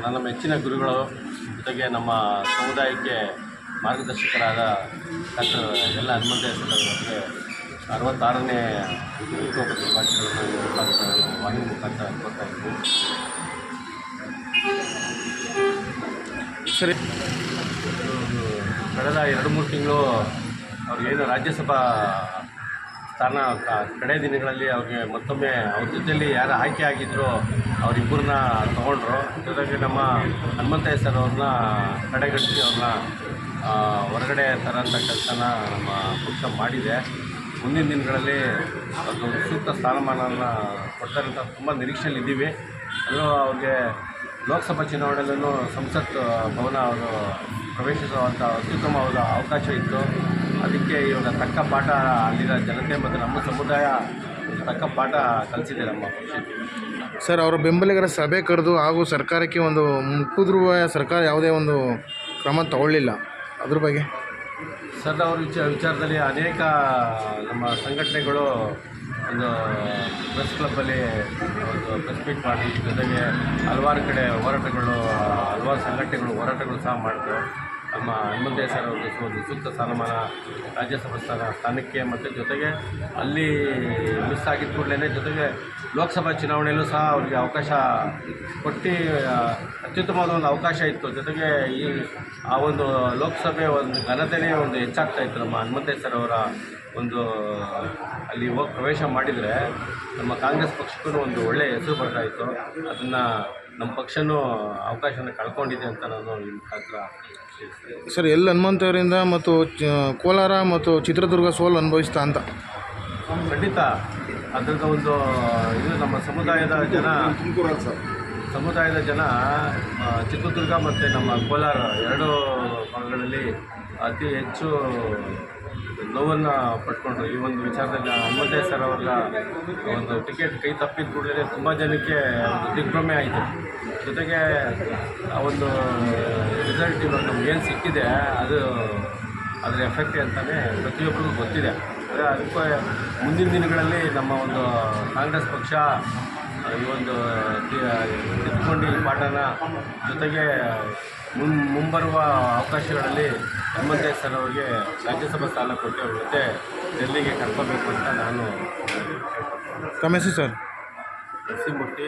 ನನ್ನ ಮೆಚ್ಚಿನ ಗುರುಗಳು ಜೊತೆಗೆ ನಮ್ಮ ಸಮುದಾಯಕ್ಕೆ ಮಾರ್ಗದರ್ಶಕರಾದ ಡಾಕ್ಟರ್ ಎಲ್ಲ ಹನುಮಂತಯ್ಯ ಅವರಿಗೆ 66ನೇ ಹುಟ್ಟುಹಬ್ಬದ ಶುಭಾಶಯಗಳನ್ನು ವಾಹಿನಿ ಮುಖಾಂತರ ಕೊಡ್ತಾ ಇದ್ದೀವಿ. ಸರಿ, ಕಳೆದ 2-3 ತಿಂಗಳು ಅವ್ರಿಗೇನು ರಾಜ್ಯಸಭಾ ಸ್ಥಾನ ಕಡೆ ದಿನಗಳಲ್ಲಿ ಅವ್ರಿಗೆ ಮತ್ತೊಮ್ಮೆ ಅವ್ರ ಜೊತೆಯಲ್ಲಿ ಯಾರು ಆಯ್ಕೆ ಆಗಿದ್ದರೂ ಅವರಿಬ್ಬರನ್ನ ತೊಗೊಂಡ್ರು. ಜೊತೆಗೆ ನಮ್ಮ ಹನುಮಂತಯ್ಯ ಸರ್ ಅವ್ರನ್ನ ಕಡೆಗಣಿಸಿ ಅವ್ರನ್ನ ಹೊರಗಡೆ ತರೋಂಥ ಕೆಲಸನ ನಮ್ಮ ಪಕ್ಷ ಮಾಡಿದೆ. ಮುಂದಿನ ದಿನಗಳಲ್ಲಿ ಅದು ಸೂಕ್ತ ಸ್ಥಾನಮಾನವನ್ನು ಕೊಡ್ತಾರೆ ಅಂತ ತುಂಬ ನಿರೀಕ್ಷೆಯಲ್ಲಿದ್ದೀವಿ. ಅದು ಅವ್ರಿಗೆ ಲೋಕಸಭಾ ಚುನಾವಣೆಯಲ್ಲೂ ಸಂಸತ್ ಭವನ ಅವರು ಪ್ರವೇಶಿಸುವಂಥ ಅತ್ಯುತ್ತಮವಾದ ಅವಕಾಶ ಇತ್ತು. ಅದಕ್ಕೆ ಇವಾಗ ತಕ್ಕ ಪಾಠ ಅಲ್ಲಿನ ಜನತೆ ಮತ್ತು ನಮ್ಮ ಸಮುದಾಯ ತಕ್ಕ ಪಾಠ ಕಲಿಸಿದೆ ನಮ್ಮ ಪಕ್ಷಕ್ಕೆ. ಸರ್, ಅವರ ಬೆಂಬಲಿಗರ ಸಭೆ ಕರೆದು ಹಾಗೂ ಸರ್ಕಾರಕ್ಕೆ ಒಂದು ಮುಟ್ಟಿದ್ರುವ ಸರ್ಕಾರ ಯಾವುದೇ ಒಂದು ಕ್ರಮ ತಗೊಳ್ಳಿಲ್ಲ, ಅದ್ರ ಬಗ್ಗೆ ಸರ್ ಅವ್ರ ವಿಚಾರದಲ್ಲಿ ಅನೇಕ ನಮ್ಮ ಸಂಘಟನೆಗಳು ಒಂದು ಪ್ರೆಸ್ ಕ್ಲಬ್ಬಲ್ಲಿ ಒಂದು ಪ್ರೆಸ್ ಮೀಟ್ ಮಾಡಿ, ಜೊತೆಗೆ ಹಲವಾರು ಕಡೆ ಹೋರಾಟಗಳು, ಹಲವಾರು ಸಂಘಟನೆಗಳು ಹೋರಾಟಗಳು ಸಹ ಮಾಡಿದ್ರು. ನಮ್ಮ ಹನುಮಂತಯ್ಯ ಸರ್ ಅವ್ರಿಗೆ ಒಂದು ಸೂಕ್ತ ಸ್ಥಾನಮಾನ ರಾಜ್ಯಸಭಾ ಸ್ಥಾನಕ್ಕೆ ಮತ್ತು ಜೊತೆಗೆ ಅಲ್ಲಿ ಮಿಸ್ ಆಗಿದ್ದ ಕೂಡಲೇ ಜೊತೆಗೆ ಲೋಕಸಭಾ ಚುನಾವಣೆಯಲ್ಲೂ ಸಹ ಅವರಿಗೆ ಅವಕಾಶ ಕೊಟ್ಟು ಅತ್ಯುತ್ತಮವಾದ ಒಂದು ಅವಕಾಶ ಇತ್ತು. ಜೊತೆಗೆ ಆ ಒಂದು ಲೋಕಸಭೆ ಒಂದು ಘನತೆಯೇ ಒಂದು ಹೆಚ್ಚಾಗ್ತಾಯಿತ್ತು. ನಮ್ಮ ಹನುಮಂತಯ್ಯ ಸರ್ ಅವರ ಒಂದು ಅಲ್ಲಿ ಹೋಗಿ ಪ್ರವೇಶ ಮಾಡಿದರೆ ನಮ್ಮ ಕಾಂಗ್ರೆಸ್ ಪಕ್ಷಕ್ಕೂ ಒಂದು ಒಳ್ಳೆಯ ಹೆಸರು ಬರ್ತಾಯಿತ್ತು. ಅದನ್ನು ನಮ್ಮ ಪಕ್ಷನೂ ಅವಕಾಶನ ಕಳ್ಕೊಂಡಿದೆ ಅಂತ ನಾನು ಈ ಮುಖಾಂತರ ಹೇಳ್ತೀನಿ. ಸರ್, ಎಲ್ ಹನುಮಂತವರಿಂದ ಮತ್ತು ಕೋಲಾರ ಮತ್ತು ಚಿತ್ರದುರ್ಗ ಸೋಲು ಅನುಭವಿಸ್ತಾ ಅಂತ ಖಂಡಿತ ಅದರಿಂದ ಒಂದು ಇದು ನಮ್ಮ ಸಮುದಾಯದ ಜನ ಚಿತ್ರದುರ್ಗ ಮತ್ತು ನಮ್ಮ ಕೋಲಾರ ಎರಡೂ ಭಾಗಗಳಲ್ಲಿ ಅತಿ ಹೆಚ್ಚು ನೋವನ್ನು ಪಡ್ಕೊಂಡ್ರು. ಈ ಒಂದು ವಿಚಾರದಲ್ಲಿ ಹನುಮಂತಯ್ಯ ಸರ್ ಅವರ ಒಂದು ಟಿಕೆಟ್ ಕೈ ತಪ್ಪಿದ ಕೂಡಲೇ ತುಂಬ ಜನಕ್ಕೆ ಒಂದು ದಿಗ್ಭ್ರಮೆ ಆಯಿತು. ಜೊತೆಗೆ ಆ ಒಂದು ರಿಸಲ್ಟ್ ಇವಾಗ ನಮಗೇನು ಸಿಕ್ಕಿದೆ ಅದರ ಎಫೆಕ್ಟ್ ಅಂತಲೇ ಪ್ರತಿಯೊಬ್ಬರಿಗೂ ಗೊತ್ತಿದೆ. ಆದರೆ ಅದಕ್ಕೆ ಮುಂದಿನ ದಿನಗಳಲ್ಲಿ ನಮ್ಮ ಒಂದು ಕಾಂಗ್ರೆಸ್ ಪಕ್ಷ ಈ ಒಂದು ಎತ್ಕೊಂಡು ಈ ಪಾಠನ ಜೊತೆಗೆ ಮುಂಬರುವ ಅವಕಾಶಗಳಲ್ಲಿ ಹನುಮಂತಯ್ಯ ಸರ್ ಅವರಿಗೆ ರಾಜ್ಯಸಭಾ ಸ್ಥಾನ ಕೊಟ್ಟು ಮತ್ತೆ ಡೆಲ್ಲಿಗೆ ಕರ್ಕೋಬೇಕು ಅಂತ ನಾನು ತಮ್ಮ ಹೆಸರು ಸರ್? ನರಸಿಂಹಮೂರ್ತಿ.